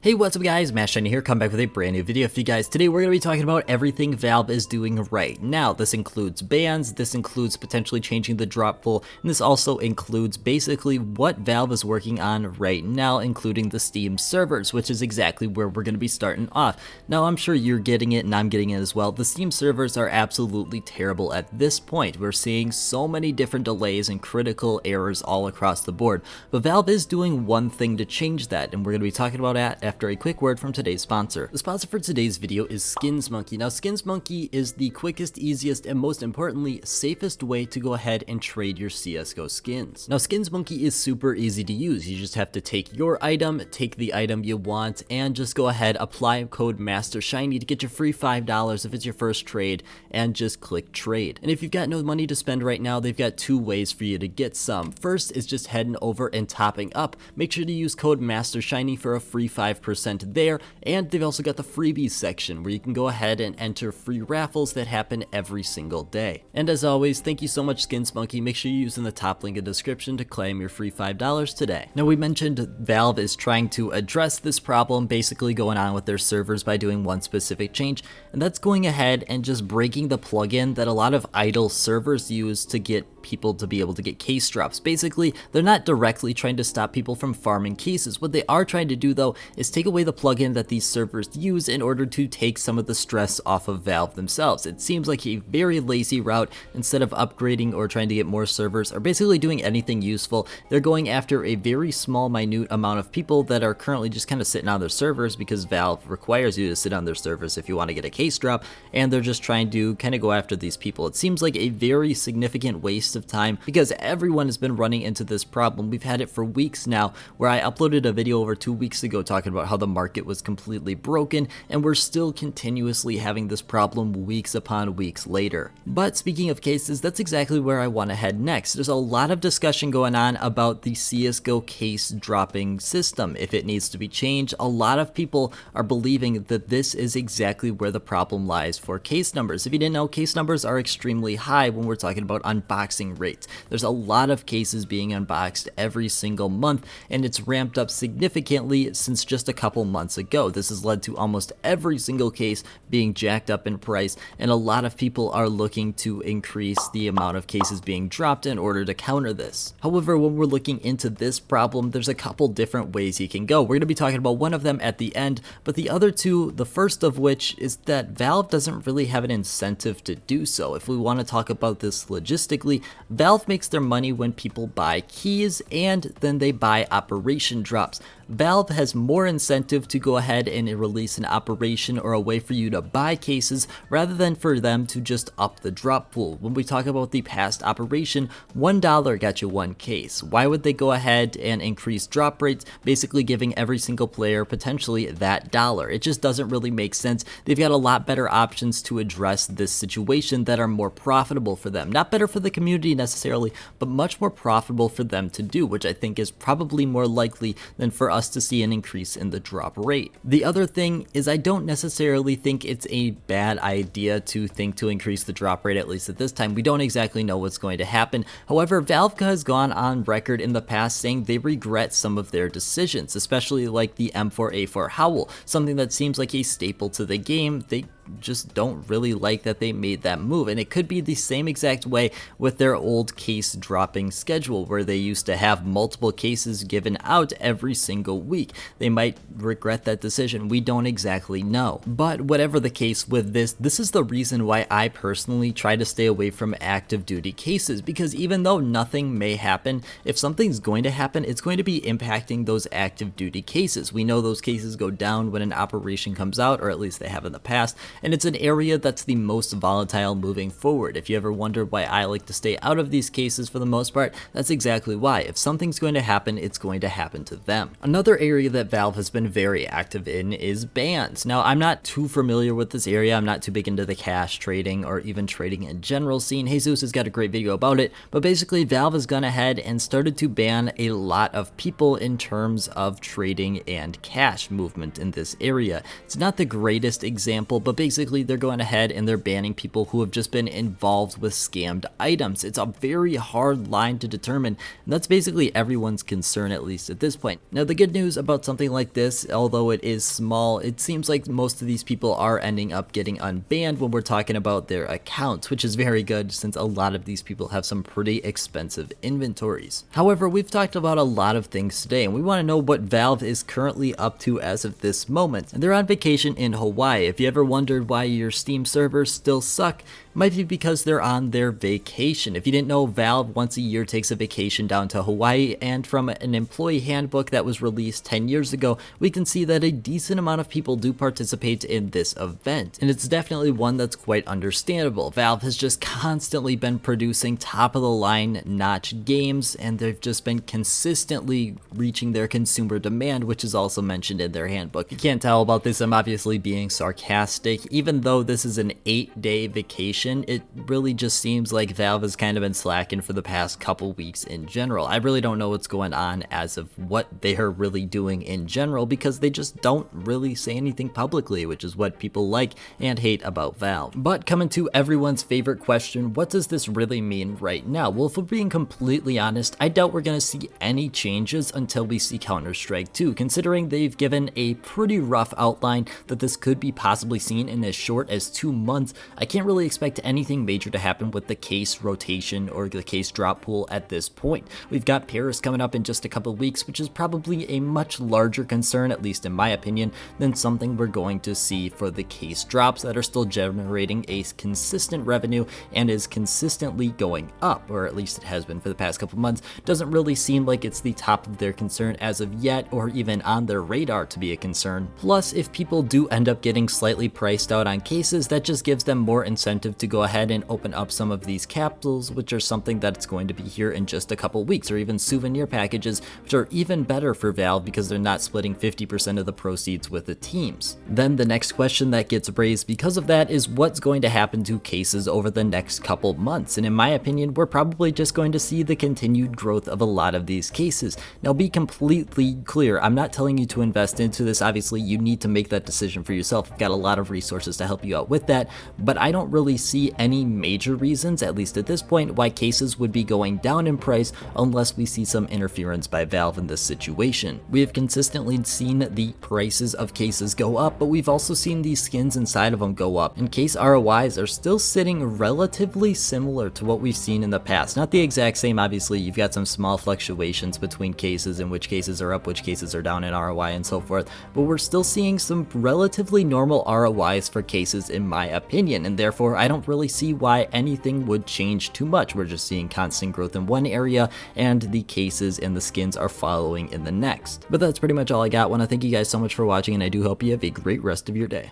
Hey, what's up guys, MashShiny here, come back with a brand new video for you guys. Today we're going to be talking about everything Valve is doing right now. This includes bans, this includes potentially changing the drop pool, and this also includes basically what Valve is working on right now, including the Steam servers, which is exactly where we're going to be starting off. Now I'm sure you're getting it and I'm getting it as well. The Steam servers are absolutely terrible at this point. We're seeing so many different delays and critical errors all across the board, but Valve is doing one thing to change that, and we're going to be talking about that after a quick word from today's sponsor. The sponsor for today's video is SkinsMonkey. Now SkinsMonkey is the quickest, easiest, and most importantly, safest way to go ahead and trade your CSGO skins. Now SkinsMonkey is super easy to use. You just have to take your item, take the item you want, and just go ahead, apply code MasterShiny to get your free $5 if it's your first trade, and just click trade. And if you've got no money to spend right now, they've got two ways for you to get some. First is just heading over and topping up. Make sure to use code MasterShiny for a free 5% there, and they've also got the freebies section where you can go ahead and enter free raffles that happen every single day. And as always, thank you so much SkinsMonkey. Make sure you use in the top link in the description to claim your free $5 today. Now we mentioned Valve is trying to address this problem, basically going on with their servers by doing one specific change, and that's going ahead and just breaking the plugin that a lot of idle servers use to get people to be able to get case drops. Basically, they're not directly trying to stop people from farming cases. What they are trying to do though is take away the plugin that these servers use in order to take some of the stress off of Valve themselves. It seems like a very lazy route. Instead of upgrading or trying to get more servers or basically doing anything useful, they're going after a very small, minute amount of people that are currently just kind of sitting on their servers because Valve requires you to sit on their servers if you want to get a case drop, and they're just trying to kind of go after these people. It seems like a very significant waste of time because everyone has been running into this problem. We've had it for weeks now, where I uploaded a video over 2 weeks ago talking about how the market was completely broken, and we're still continuously having this problem weeks upon weeks later. But speaking of cases, that's exactly where I want to head next. There's a lot of discussion going on about the CSGO case dropping system, if it needs to be changed. A lot of people are believing that this is exactly where the problem lies for case numbers. If you didn't know, case numbers are extremely high when we're talking about unboxing rates. There's a lot of cases being unboxed every single month, and it's ramped up significantly since just a couple months ago. This has led to almost every single case being jacked up in price, and a lot of people are looking to increase the amount of cases being dropped in order to counter this. However, when we're looking into this problem, there's a couple different ways you can go. We're going to be talking about one of them at the end, but the other two, the first of which is that Valve doesn't really have an incentive to do so. If we want to talk about this logistically, Valve makes their money when people buy keys and then they buy operation drops. Valve has more incentive to go ahead and release an operation or a way for you to buy cases rather than for them to just up the drop pool. When we talk about the past operation, $1 got you one case. Why would they go ahead and increase drop rates, basically giving every single player potentially that dollar? It just doesn't really make sense. They've got a lot better options to address this situation that are more profitable for them. Not better for the community necessarily, but much more profitable for them to do, which I think is probably more likely than for us to see an increase in the drop rate. The other thing is I don't necessarily think it's a bad idea to think to increase the drop rate, at least at this time. We don't exactly know what's going to happen. However, Valve has gone on record in the past saying they regret some of their decisions, especially like the M4A4 Howl, something that seems like a staple to the game. They just don't really like that they made that move, and it could be the same exact way with their old case dropping schedule where they used to have multiple cases given out every single week. They might regret that decision. We don't exactly know. But whatever the case with this is the reason why I personally try to stay away from active duty cases, because even though nothing may happen, if something's going to happen, it's going to be impacting those active duty cases. We know those cases go down when an operation comes out, or at least they have in the past, and it's an area that's the most volatile moving forward. If you ever wonder why I like to stay out of these cases for the most part, that's exactly why. If something's going to happen, it's going to happen to them. Another area that Valve has been very active in is bans. Now, I'm not too familiar with this area. I'm not too big into the cash trading or even trading in general scene. Jesus has got a great video about it, but basically Valve has gone ahead and started to ban a lot of people in terms of trading and cash movement in this area. It's not the greatest example, but basically they're going ahead and they're banning people who have just been involved with scammed items. It's a very hard line to determine, and that's basically everyone's concern, at least at this point. Now, the good news about something like this, although it is small, it seems like most of these people are ending up getting unbanned when we're talking about their accounts, which is very good since a lot of these people have some pretty expensive inventories. However, we've talked about a lot of things today, and we want to know what Valve is currently up to as of this moment. And they're on vacation in Hawaii. If you ever wondered why your Steam servers still suck, it might be because they're on their vacation. If you didn't know, Valve once a year takes a vacation down to Hawaii, and from an employee handbook that was released 10 years ago, we can see that a decent amount of people do participate in this event. And it's definitely one that's quite understandable. Valve has just constantly been producing top of the line notch games, and they've just been consistently reaching their consumer demand, which is also mentioned in their handbook. You can't tell about this, I'm obviously being sarcastic. Even though this is an 8-day vacation, it really just seems like Valve has kind of been slacking for the past couple weeks in general. I really don't know what's going on as of what they are really doing in general, because they just don't really say anything publicly, which is what people like and hate about Valve. But coming to everyone's favorite question, what does this really mean right now? Well, if we're being completely honest, I doubt we're going to see any changes until we see Counter-Strike 2, considering they've given a pretty rough outline that this could be possibly seen in as short as 2 months. I can't really expect anything major to happen with the case rotation or the case drop pool at this point. We've got Paris coming up in just a couple weeks, which is probably a much larger concern, at least in my opinion, than something we're going to see for the case drops that are still generating a consistent revenue and is consistently going up, or at least it has been for the past couple months. Doesn't really seem like it's the top of their concern as of yet, or even on their radar to be a concern. Plus, if people do end up getting slightly priced out on cases, that just gives them more incentive to go ahead and open up some of these capsules, which are something that's going to be here in just a couple weeks, or even souvenir packages, which are even better for Valve because they're not splitting 50% of the proceeds with the teams. Then the next question that gets raised because of that is what's going to happen to cases over the next couple months, and in my opinion, we're probably just going to see the continued growth of a lot of these cases. Now, be completely clear, I'm not telling you to invest into this. Obviously, you need to make that decision for yourself. I've got a lot of resources to help you out with that, but I don't really see any major reasons, at least at this point, why cases would be going down in price unless we see some interference by Valve in this situation. We have consistently seen the prices of cases go up, but we've also seen these skins inside of them go up, and case ROIs are still sitting relatively similar to what we've seen in the past. Not the exact same, obviously, you've got some small fluctuations between cases and which cases are up, which cases are down in ROI and so forth, but we're still seeing some relatively normal ROIs for cases in my opinion, and therefore I don't really see why anything would change too much. We're just seeing constant growth in one area, and the cases and the skins are following in the next. But that's pretty much all I got. I want to thank you guys so much for watching, and I do hope you have a great rest of your day.